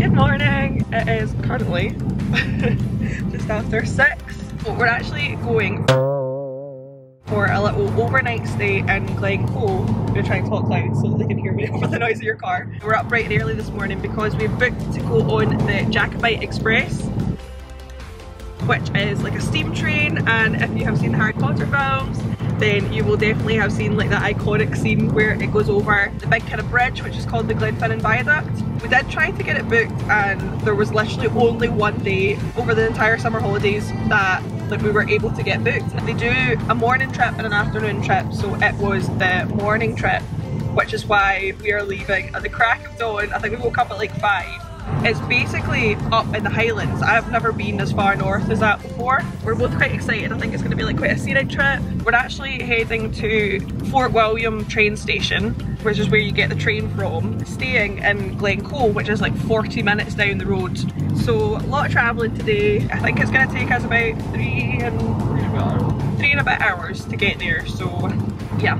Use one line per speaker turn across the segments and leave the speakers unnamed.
Good morning. It is currently just after 6. But we're actually going for a little overnight stay in Glencoe. I'm going to try and talk loud so that they can hear me over the noise of your car. We're up bright and early this morning because we've booked to go on the Jacobite Express, which is like a steam train, and if you have seen the Harry Potter films then you will definitely have seen like that iconic scene where it goes over the big kind of bridge which is called the Glenfinnan Viaduct. We did try to get it booked and there was literally only one day over the entire summer holidays that like we were able to get booked. They do a morning trip and an afternoon trip, so it was the morning trip, which is why we are leaving at the crack of dawn. I think we woke up at like 5. It's basically up in the Highlands. I've never been as far north as that before. We're both quite excited. I think it's going to be like quite a scenic trip. We're actually heading to Fort William train station, which is where you get the train from, staying in Glencoe, which is like 40 minutes down the road. So a lot of travelling today. I think it's going to take us about 3 and a bit hours to get there, so yeah.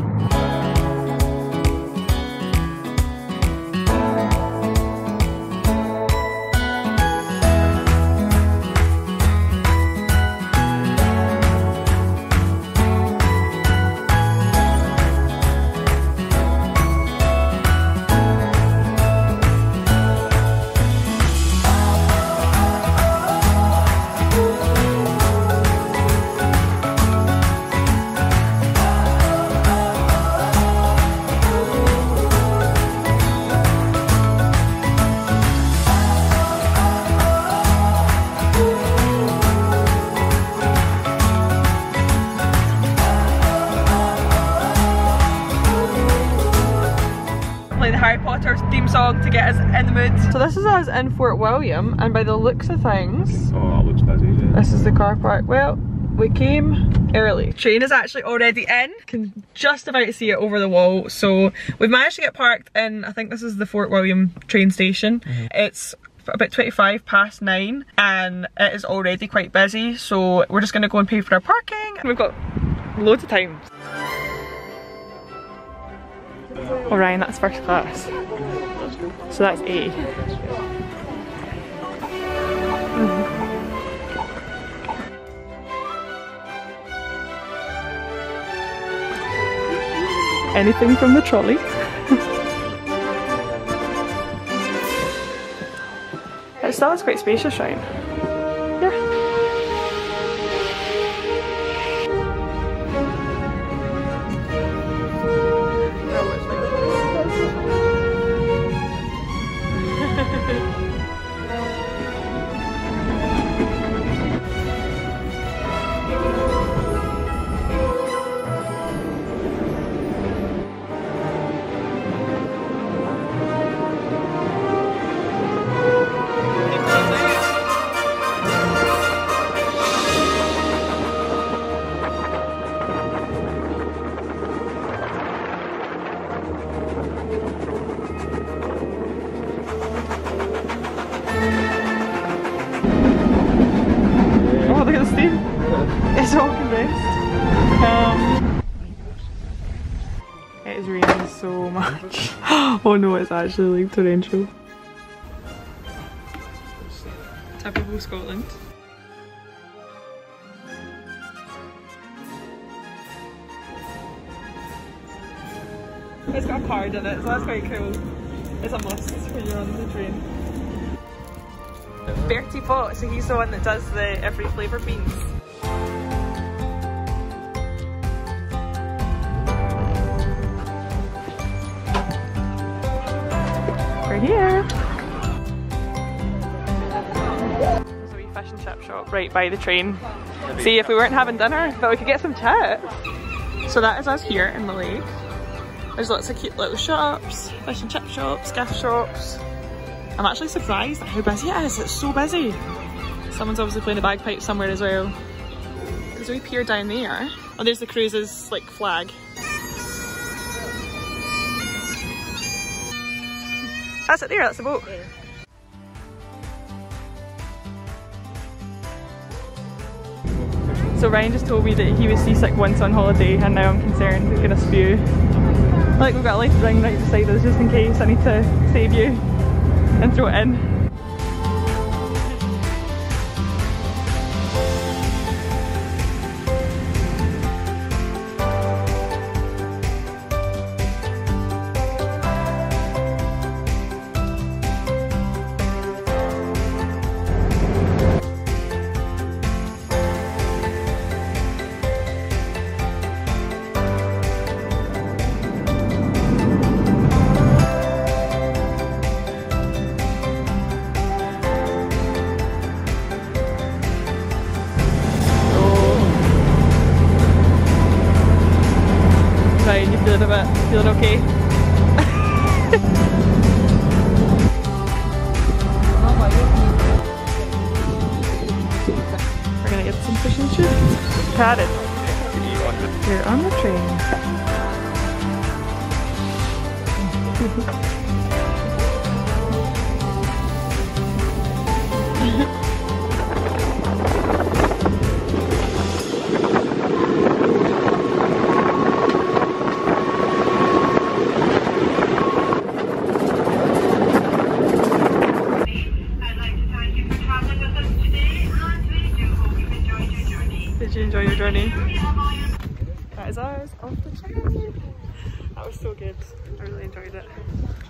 Harry Potter theme song to get us in the mood. So this is us in Fort William, and by the looks of things,
oh, that looks busy. Yeah.
This is the car park. Well, we came early. Train is actually already in. Can just about see it over the wall. So we've managed to get parked in, I think this is the Fort William train station. It's about 25 past 9 and it is already quite busy, so we're just gonna go and pay for our parking. And we've got loads of time. Oh Ryan, that's first class. So that's A. Anything from the trolley? It still is quite spacious, Ryan. Yeah. Look at the steam. It's all condensed. It is raining so much. Oh no, it's actually like torrential. Typical Scotland. It's got a card in it, so that's quite cool. It's a must when you're on the train. Bertie Pot, so he's the one that does the every flavour beans. We're here! There's a wee fish and chip shop right by the train. See, if we weren't having dinner, but we could get some chips. So that is us here in Mallaig. There's lots of cute little shops, fish and chip shops, gift shops. I'm actually surprised at how busy it is. It's so busy. Someone's obviously playing a bagpipe somewhere as well. There's a wee pier down there. Oh, there's the cruise's like flag. That's it there, that's the boat. Yeah. So Ryan just told me that he was seasick once on holiday and now I'm concerned he's gonna spew. Like we've got a life ring right beside us just in case I need to save you and throw it in. Feeling okay? We're gonna get some fish and chips. Padded. You're on the train. Did you enjoy your journey? That is ours off the train. That was so good. I really enjoyed it.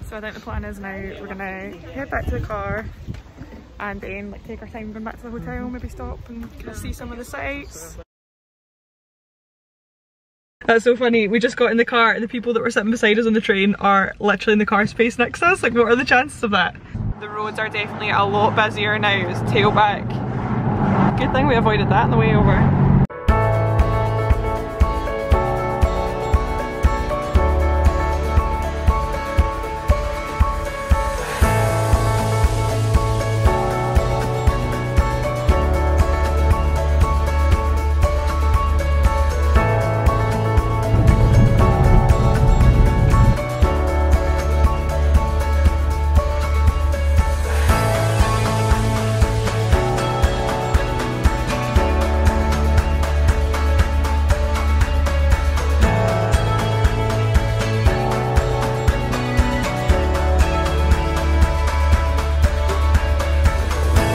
So I think the plan is now we're gonna head back to the car and then like take our time going back to the hotel, maybe stop and kind of see some of the sights. That's so funny. We just got in the car and the people that were sitting beside us on the train are literally in the car space next to us. Like, what are the chances of that? The roads are definitely a lot busier now. It's tailback. Good thing we avoided that on the way over.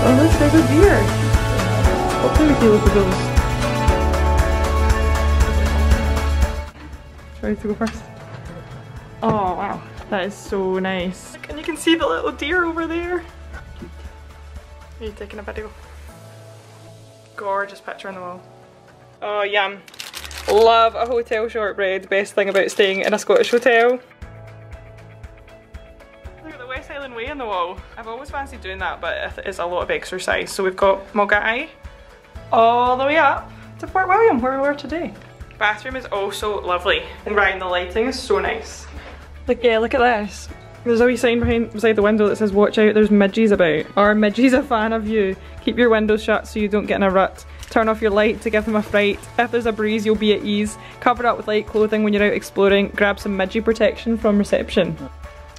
Oh, look, there's a deer. Hopefully we can look at those. Ready to go first? Oh wow, that is so nice. And you can see the little deer over there. Are you taking a video? Gorgeous picture on the wall. Oh yum. Love a hotel shortbread. Best thing about staying in a Scottish hotel. Look at the West Highland Way on the wall. I've always fancied doing that, but it's a lot of exercise. So we've got Mallaig all the way up to Fort William, where we were today. Bathroom is also lovely. And Ryan, the lighting is so nice. Like, yeah, look at this. There's a wee sign beside the window that says watch out, there's midgies about. Are midgies a fan of you? Keep your windows shut so you don't get in a rut. Turn off your light to give them a fright. If there's a breeze, you'll be at ease. Cover up with light clothing when you're out exploring. Grab some midgie protection from reception.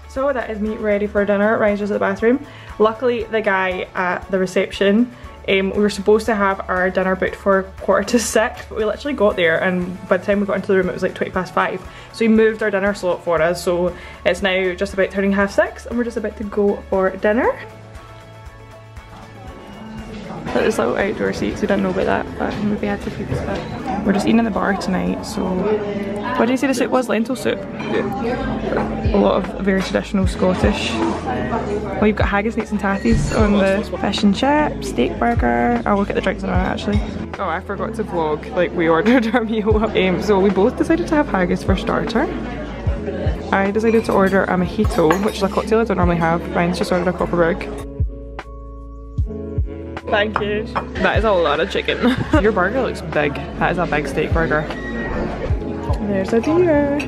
So that is me ready for dinner. Ryan's just at the bathroom. Luckily, the guy at the reception, we were supposed to have our dinner booked for 6:15, but we literally got there and by the time we got into the room it was like 5:20. So he moved our dinner slot for us, so it's now just about turning 6:30 and we're just about to go for dinner. There's little outdoor seats, we didn't know about that, but maybe had to fix that. We're just eating in the bar tonight, so... What did you say the soup was? Lentil soup? Yeah. A lot of very traditional Scottish. Well, you've got haggis, neats and tatties on the fish and chips, steak burger. I'll look at the drinks in a minute actually. Oh, I forgot to vlog, like we ordered our meal. So we both decided to have haggis for starter. I decided to order a mojito, which is a cocktail I don't normally have. Ryan's just ordered a Copperberg. Thank you. That is a lot of chicken. Your burger looks big. That is a big steak burger. There's a deer.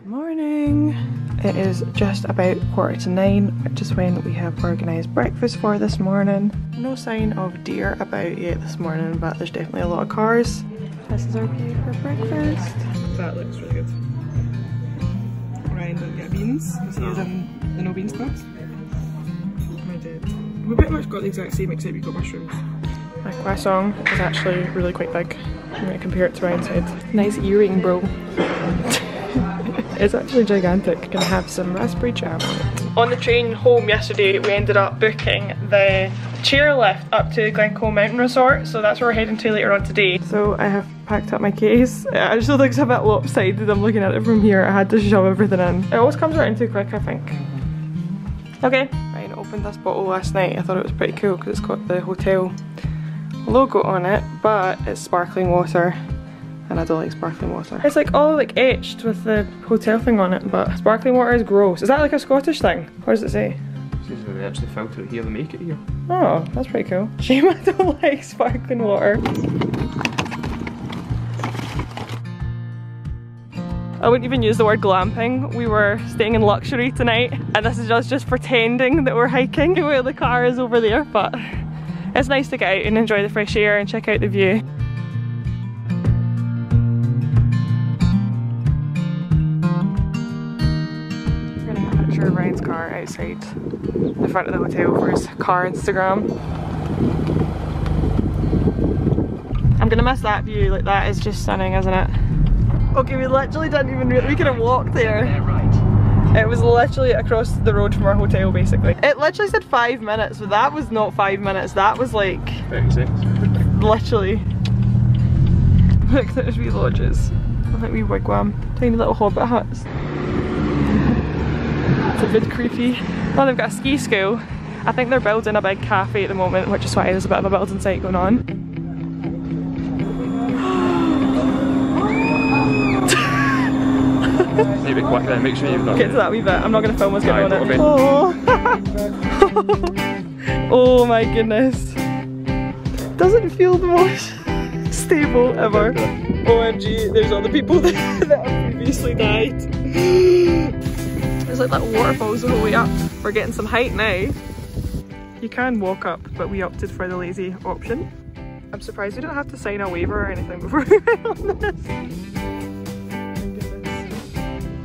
Morning. It is just about 9:15, which is when we have organised breakfast for this morning. No sign of deer about yet this morning, but there's definitely a lot of cars. This is our view for breakfast. That looks really good. Ryan didn't get beans because he was in the no beans class. I did. We pretty much got the exact same except we got mushrooms. My croissant is actually really quite big. I'm going to compare it to Ryan's head. Nice earring, bro. It's actually gigantic. Gonna have some raspberry jam on it. On the train home yesterday, we ended up booking the chairlift up to Glencoe Mountain Resort, so that's where we're heading to later on today. So I have packed up my case. It actually looks a bit lopsided. I'm looking at it from here. I had to shove everything in. It always comes right in too quick, I think. Okay. Ryan opened this bottle last night. I thought it was pretty cool because it's got the hotel logo on it, but it's sparkling water. And I don't like sparkling water. It's like all like etched with the hotel thing on it, but sparkling water is gross. Is that like a Scottish thing? What does it say?
It says they actually filter it here, they make it here.
Oh, that's pretty cool. Shame I don't like sparkling water. I wouldn't even use the word glamping. We were staying in luxury tonight, and this is us just pretending that we're hiking where the car is over there, but it's nice to get out and enjoy the fresh air and check out the view. We're gonna get a picture of Ryan's car outside the front of the hotel for his car Instagram. I'm gonna miss that view, like that is just stunning, isn't it? Okay, we literally didn't even we could have walked there.
Yeah, right.
It was literally across the road from our hotel basically. It literally said 5 minutes, but that was not 5 minutes, that was like
36.
literally. Look, there's wee lodges. I think wee wigwam. Tiny little hobbit huts. It's a bit creepy. Oh, they've got a ski school. I think they're building a big cafe at the moment, which is why there's a bit of a building site going on.
Maybe quick then, make sure you've not
Get to that wee bit. I'm not going to film us getting on it.
Oh.
Oh my goodness. Doesn't feel the most stable ever. OMG, there's other people that have previously died. There's like little waterfalls the whole way up. We're getting some height now. You can walk up, but we opted for the lazy option. I'm surprised we don't have to sign a waiver or anything before we went on this.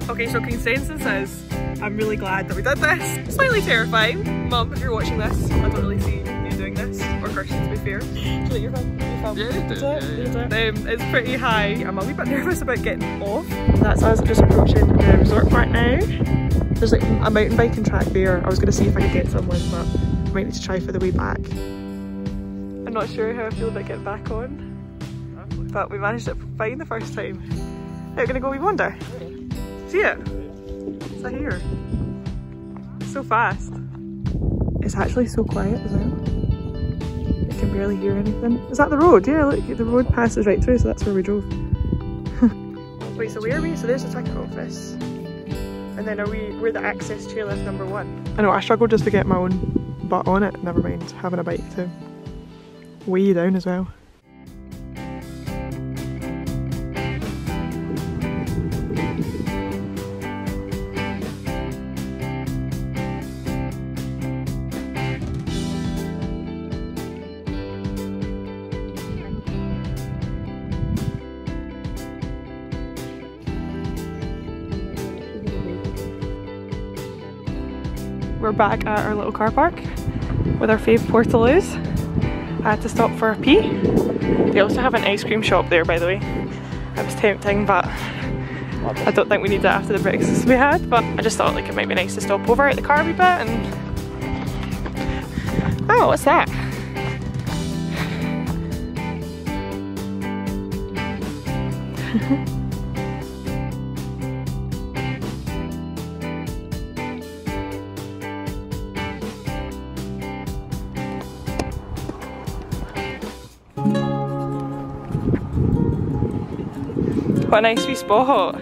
Okay, so consensus is, I'm really glad that we did this. Slightly terrifying. Mum, if you're watching this, I don't really see you doing this, or Kirsten to be fair. Do you think you're fun?
Yeah.
It's pretty high. I'm a wee bit nervous about getting off. That's us just approaching the resort part now. There's like a mountain biking track there. I was going to see if I could get someone, but I might need to try for the way back. I'm not sure how I feel about getting back on, but we managed it fine the first time. Now we're going to go wee wander. See it? It's right here. It's so fast. It's actually so quiet as well. You can barely hear anything. Is that the road? Yeah, look, the road passes right through, so that's where we drove. Wait, so where are we? So there's the ticket office. And then we're the access chairlift number 1. I know, I struggled just to get my own butt on it. Never mind having a bike to weigh you down as well. We're back at our little car park with our fave portaloos. I had to stop for a pee. They also have an ice cream shop there, by the way. It was tempting, but I don't think we need it after the breakfast we had, but I just thought like it might be nice to stop over at the car a wee bit and... Oh, what's that? What a nice wee spot.